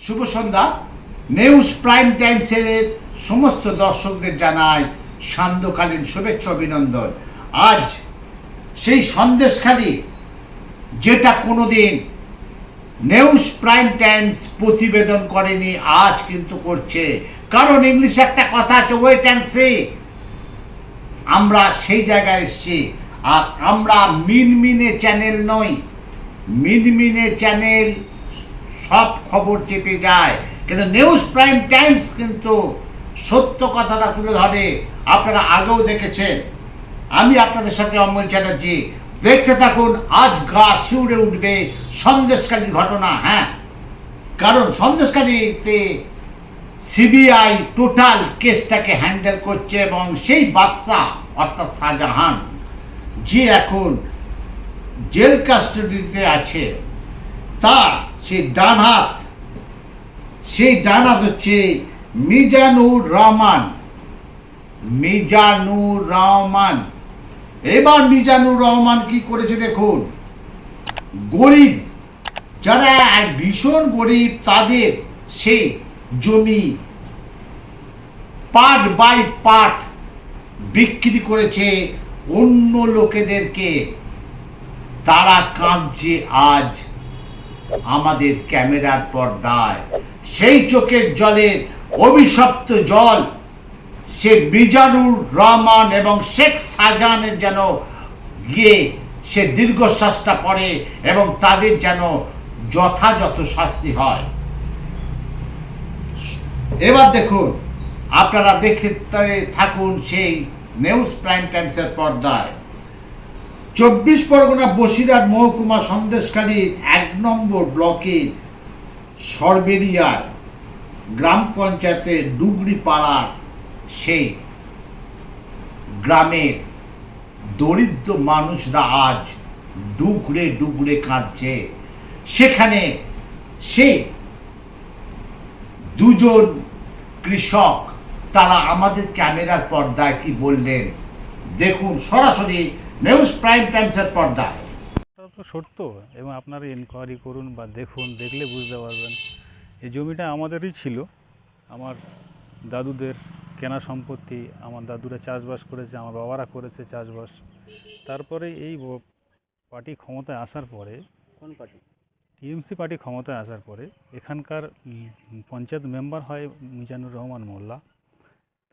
শুভ সন্ধ্যা। News prime টাইমসের সমস্ত দর্শকদের জানায় সান্ধ্যকালীন শুভেচ্ছা অভিনন্দন। আজ সেই সন্দেশখালি যেটা কোনোদিন নিউজ প্রাইম টাইমস প্রতিবেদন করেনি, আজ কিন্তু করছে। কারণ ইংলিশে একটা কথা আছে, ওয়েট অ্যান্ড সি। আমরা সেই জায়গায় এসেছি। আর আমরা মিনমিনে চ্যানেল নই। মিনমিনে চ্যানেল সব খবর চেপে যায়, কিন্তু নিউজ প্রাইম টাইমস কিন্তু সত্য কথাটা তুলে ধরে। আপনারা আগেও দেখেছেন। আমি আপনাদের সাথে অমল চ্যাটার্জি। দেখতে থাকুন, আজ গা শিউরে উঠবে সন্দেশখালীর ঘটনা। হ্যাঁ, কারণ সন্দেশখালীতে সিবিআই টোটাল কেসটাকে হ্যান্ডেল করছে এবং সেই বাদশাহ অর্থাৎ শাহজাহান, যে এখন জেল কাস্টডিতে আছে, তার সেই ডান হাত হচ্ছে মিজানুর রহমান। এবার মিজানুর রহমান কি করেছে দেখুন। গরিব যারা ভীষণ গরিব, তাদের সেই জমি পার্ট বাই পার্ট বিক্রি করেছে অন্য লোকেদেরকে। তারা কাঁদছে আজ আমাদের ক্যামেরার পর্দায়। সেই চোখের জলের অভিশপ্ত জল সে মিজানুর রহমান এবং শেখ শাহজাহানের যেন গিয়ে সে দীর্ঘশ্বাসটা পড়ে এবং তাদের যেন যথাযথ শাস্তি হয়। এবার দেখুন, আপনারা দেখতে থাকুন সেই নিউজ প্রাইম টাইমসের পর্দায়। 24 পরগনা বসিরহাট মহকুমা সন্দেশখালীর 1 নম্বর ব্লকের সরবেরিয়ার গ্রাম পঞ্চায়েতের ডুগরি পাড়ার সেই গ্রামের দরিদ্র মানুষরা আজ ডুগরে ডুগরে কাঁদছে। সেখানে সে দুজন কৃষক, তারা আমাদের ক্যামেরার পর্দায় কি বললেন দেখুন সরাসরি নিউজ প্রাইম টাইমসের পর্দায়। এটা তো সত্য, এবং আপনারা ইনকোয়ারি করুন বা দেখুন, দেখলে বুঝতে পারবেন। এই জমিটা আমাদেরই ছিল, আমার দাদুদের কেনা সম্পত্তি। আমার দাদুরা চাষবাস করেছে, আমার বাবারা করেছে চাষবাস। তারপরে এই পার্টি ক্ষমতায় আসার পরে, কোন পার্টি? টিএমসি পার্টি ক্ষমতায় আসার পরে এখানকার পঞ্চায়েত মেম্বার হয় মিজানুর রহমান মোল্লা।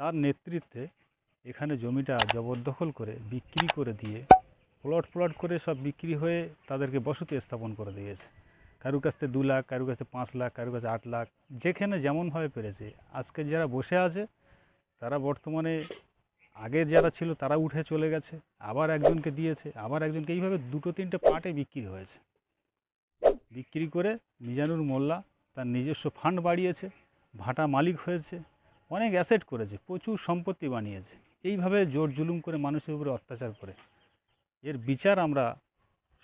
তার নেতৃত্বে এখানে জমিটা জবরদখল করে বিক্রি করে দিয়ে, প্লট করে সব বিক্রি হয়ে তাদেরকে বসতি স্থাপন করে দিয়েছে। কারুর কাছ থেকে 2 লাখ, কারুর কাছে 5 লাখ, কারুর কাছে 8 লাখ, যেখানে যেমনভাবে পেরেছে। আজকে যারা বসে আছে তারা বর্তমানে, আগের যারা ছিল তারা উঠে চলে গেছে, আবার একজনকে দিয়েছে, আবার একজনকে, এইভাবে 2-3টে পার্টে বিক্রি হয়েছে। বিক্রি করে মিজানুর মোল্লা তার নিজস্ব ফান্ড বাড়িয়েছে, ভাটা মালিক হয়েছে, অনেক অ্যাসেট করেছে, প্রচুর সম্পত্তি বানিয়েছে। এইভাবে জোর জুলুম করে মানুষের উপরে অত্যাচার করে এর বিচার আমরা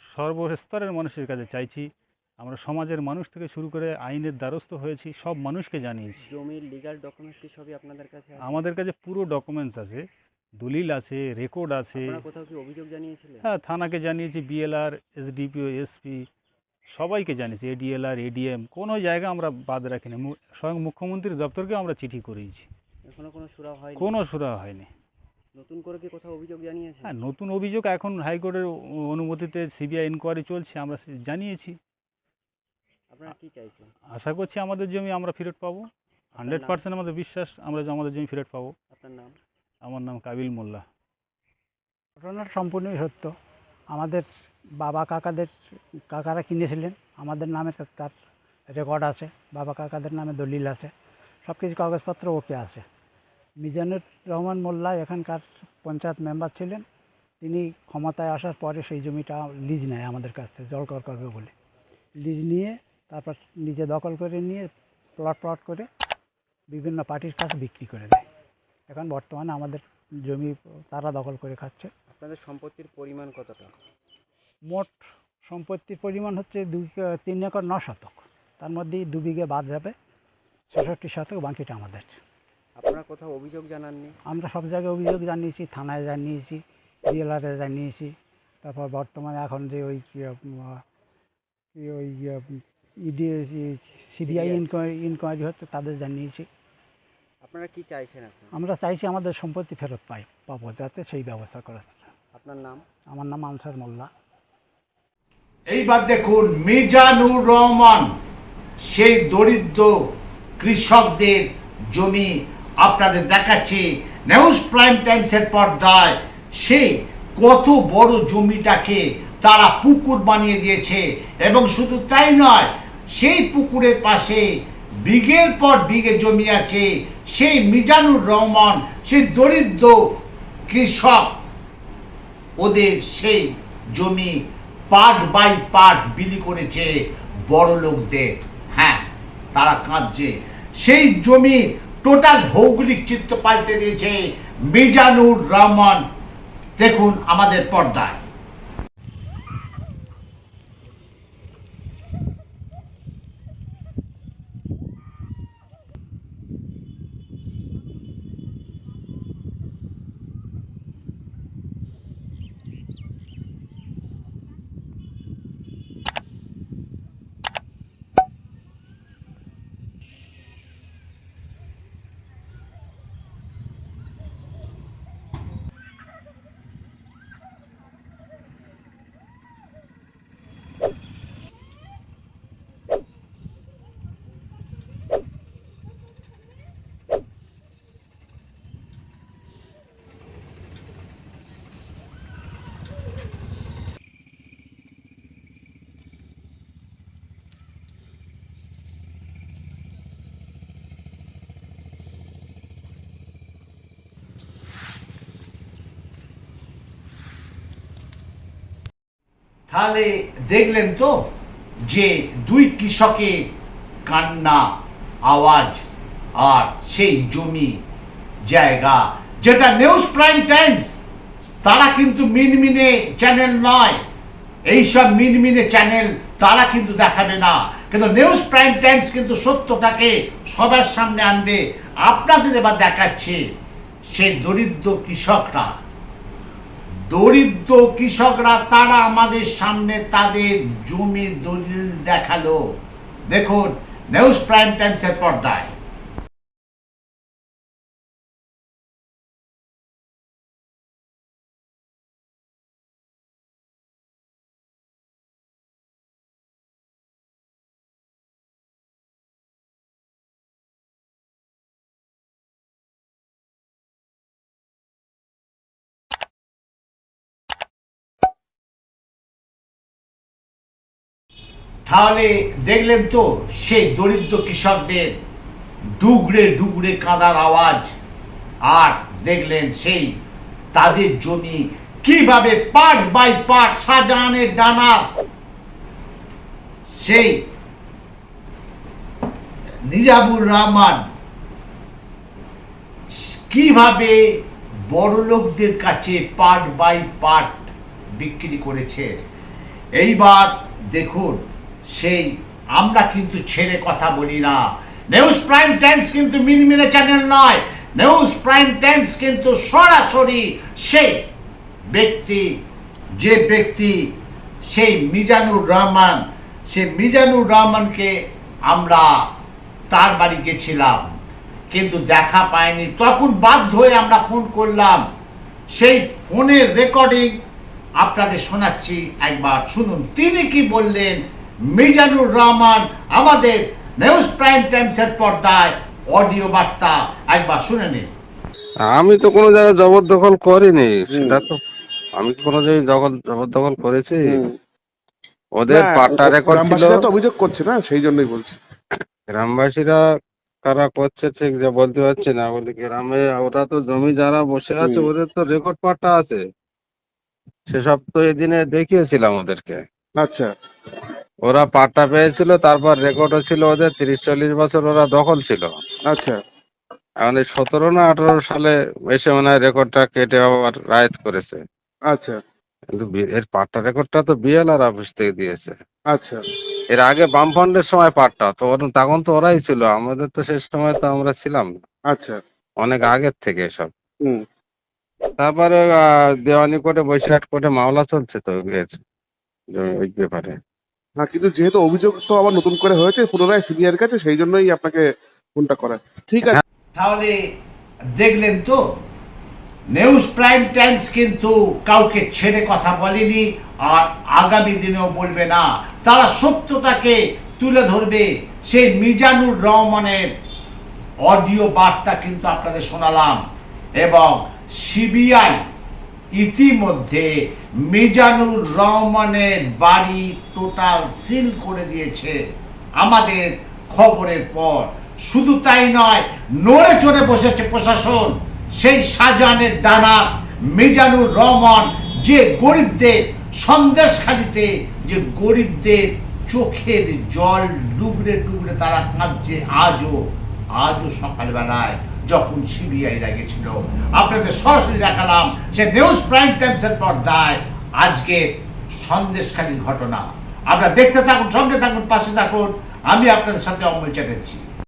সর্বস্তরের মানুষের কাছে চাইছি। আমরা সমাজের মানুষ থেকে শুরু করে আইনের দ্বারস্থ হয়েছি, সব মানুষকে জানিয়েছি। জমির লিগ্যাল ডকুমেন্টস কি সবই আপনাদের কাছে আছে? আমাদের কাছে পুরো ডকুমেন্টস আছে, দলিল আছে, রেকর্ড আছে। আপনারা কোথাও কি অভিযোগ জানিয়েছিলেন? হ্যাঁ, থানাকে জানিয়েছি, বিএলআর, এসডিপিও, এসপি সবাইকে জানিয়েছি, এডিএলআর, এডিএম, কোনো জায়গা আমরা বাদ রাখিনি। স্বয়ং মুখ্যমন্ত্রীর দপ্তরকেও আমরা চিঠি করেছি, এখনো কোনো সুরা হয়নি? কোনো সুরা হয়নি। নতুন করে কি কোথাও অভিযোগ জানিয়েছেন? হ্যাঁ, নতুন অভিযোগ এখন হাইকোর্টের অনুমতিতে সিবিআই ইনকোয়ারি চলছে, আমরা জানিয়েছি। আপনারা কি চাইছেন? আশা করছি আমাদের জমি আমরা ফেরত পাবো। 100% আমাদের বিশ্বাস আমরা আমাদের জমি ফেরত পাবো। আপনার নাম? আমার নাম কাবিল মোল্লা। ঘটনাটা সম্পূর্ণই সত্য। আমাদের বাবা কাকারা কিনেছিলেন, আমাদের নামে তার রেকর্ড আছে, বাবা কাকাদের নামে দলিল আছে, সব কিছু কাগজপত্র ওকে আছে। মিজানুর রহমান মোল্লা এখানকার পঞ্চায়েত মেম্বার ছিলেন। তিনি ক্ষমতায় আসার পরে সেই জমিটা লিজ নেয় আমাদের কাছ থেকে, জলকর করবে বলে লিজ নিয়ে তারপর নিজে দখল করে নিয়ে প্লট করে বিভিন্ন পার্টির কাছে বিক্রি করে দেয়। এখন বর্তমানে আমাদের জমি তারা দখল করে খাচ্ছে। আপনাদের সম্পত্তির পরিমাণ কতটা? মোট সম্পত্তির পরিমাণ হচ্ছে 3 একর 9 শতক। তার মধ্যেই 2 বিঘে বাদ যাবে, 66 শতক বাকিটা আমাদের। আপনারা কোথাও অভিযোগ জানাননি? আমরা সব জায়গায় অভিযোগ জানিয়েছি, থানায় জানিয়েছি, বিএলআরে জানিয়েছি। তারপর বর্তমানে এখন যে ওই ইডি সিবিআই ইনকোয়ারি হচ্ছে, তাদের জানিয়েছি। আপনারা কি চাইছেন এখন? আমরা চাইছি আমাদের সম্পত্তি ফেরত পাবো, যাতে সেই ব্যবস্থা করা। আপনার নাম? আমার নাম আনসার মোল্লা। এইবার দেখুন মিজানুর রহমান, সেই দরিদ্র কৃষকদের জমি আপনাদের দেখাচ্ছি নিউজ প্রাইম টাইমসের পর্দায়। সেই কত বড় জমিটাকে তারা পুকুর বানিয়ে দিয়েছে, এবং শুধু তাই নয়, সেই পুকুরের পাশে বিঘের পর বিঘে জমি আছে। সেই মিজানুর রহমান, সেই দরিদ্র কৃষক, ওদের সেই জমি পার্ট বাই পার্ট বিলি করেছে বড় লোকদের। হ্যাঁ, তারা কাঁদছে। সেই জমি টোটাল ভৌগোলিক চিত্র পাল্টে দিয়েছে মিজানুর রহমান। দেখুন আমাদের পর্দায়। তাহলে দেখলেন তো যে দুই কৃষকের কান্না আওয়াজ, আর সেই জমি জায়গা, যেটা নিউজ প্রাইম টাইমস, তারা কিন্তু মিনমিনে চ্যানেল নয়। এইসব মিনমিনে চ্যানেল তারা কিন্তু দেখাবে না, কিন্তু নিউজ প্রাইম টাইমস কিন্তু সত্যটাকে সবার সামনে আনবে। আপনাদের এবার দেখাচ্ছে সেই দরিদ্র কৃষকরা তারা আমাদের সামনে তাদের জমি দলিল দেখালো। দেখুন নিউজ প্রাইম টাইমসের পর্দায়। তাহলে দেখলেন তো সেই দরিদ্র কৃষকদের ডুগরে ডুগরে কাঁদার আওয়াজ, আর দেখলেন সেই তাদের জমি কিভাবে পার্ট বাই পার্ট শাহজাহানের ডানার সেই নিজামুর রহমান কিভাবে বড় লোকদের কাছে পার্ট বাই পার্ট বিক্রি করেছে। এইবার দেখুন, সেই আমরা কিন্তু ছেড়ে কথা বলি না। নিউজ প্রাইম টাইমস কিন্তু মিনমিনে চ্যানেল নয়। নিউজ প্রাইম টাইমস কিন্তু সরাসরি সেই ব্যক্তি সেই মিজানুর রহমান, সেই মিজানুর রহমানকে আমরা তার বাড়ি গেছিলাম, কিন্তু দেখা পাইনি। তখন বাধ্য হয়ে আমরা ফোন করলাম। সেই ফোনের রেকর্ডিং আপনাদের শোনাচ্ছি, একবার শুনুন তিনি কি বললেন। মিজানুর রহমান আমাদের নিউজ প্রাইম টাইমসের পর্দায় অডিও বার্তা একবার শুনে নিন। আমি তো কোনো জায়গায় জবরদখল করিনি, সেটা তো আমি কোনো জায়গায় জবরদখল করেছি? ওদের না, পাট্টা রেকর্ড ছিল। গ্রামবাসীরা তো অভিযোগ করছে না, সেই জন্যই বলছি। গ্রামবাসীরা কারা করছে ঠিক যে বলতে পারছি না, বলি গ্রামে ওরা তো জমি যারা বসে আছে ওদের তো রেকর্ড পাট্টা আছে, সেসব তো এদিনে দেখিয়েছিলাম ওদেরকে। আচ্ছা ওরা পাট্টা পেয়েছিল, তারপর রেকর্ডও ছিল ওদের। 30-40 বছর ওরা দখল ছিল। আচ্ছা এখন এই 17 না 18 সালে এসে মনে হয় রেকর্ডটা কেটে আবার রায়েত করেছে। আচ্ছা কিন্তু এর পাট্টা রেকর্ডটা তো বিএলআর অফিস থেকে দিয়েছে। আচ্ছা এর আগে বামফ্রন্টের সময় পাট্টা তো তখন তো ওরাই ছিল, আমাদের তো শেষ সময় তো আমরা ছিলাম না, আচ্ছা অনেক আগের থেকে সব। হুম তারপরে দেওয়ানি কোর্টে, বৈশাখ কোর্টে মামলা চলছে তো এর ওই ব্যাপারে। হ্যাঁ, কিন্তু যেহেতু অভিযোগ তো আবার নতুন করে হয়েছে পুনরায় সিবিআইয়ের কাছে, সেই জন্যই আপনাকে ফোনটা করা। ঠিক আছে। তাহলে দেখলেন তো, নিউজ প্রাইম টাইমস কিন্তু কাউকে ছেড়ে কথা বলেনি, আর আগামী দিনেও বলবে না। তারা সত্যটাকে তুলে ধরবে। সেই মিজানুর রহমানের অডিও বার্তা কিন্তু আপনাদের শোনালাম, এবং সিবিআই ইতিমধ্যে মিজানুর রহমানের বাড়ি টোটাল সিল করে দিয়েছে আমাদের খবরের পর। শুধু তাই নয়, নড়ে চড়ে বসেছে প্রশাসন। সেই শাহজাহানের ডানা মিজানুর রহমান, যে গরিবদের সন্দেশখালিতে, যে গরিবদের চোখের জল ডুবড়ে ডুবড়ে তারা কাঁদছে আজও সকালবেলায় যখন সিবিআই গেছিল, আপনাদের সরাসরি দেখালাম সে নিউজ প্রাইম টাইমসের পর্দায় আজকে সন্দেশখালির ঘটনা। আপনারা দেখতে থাকুন, সঙ্গে থাকুন, পাশে থাকুন। আমি আপনাদের সাথে অমল চ্যাটার্জি।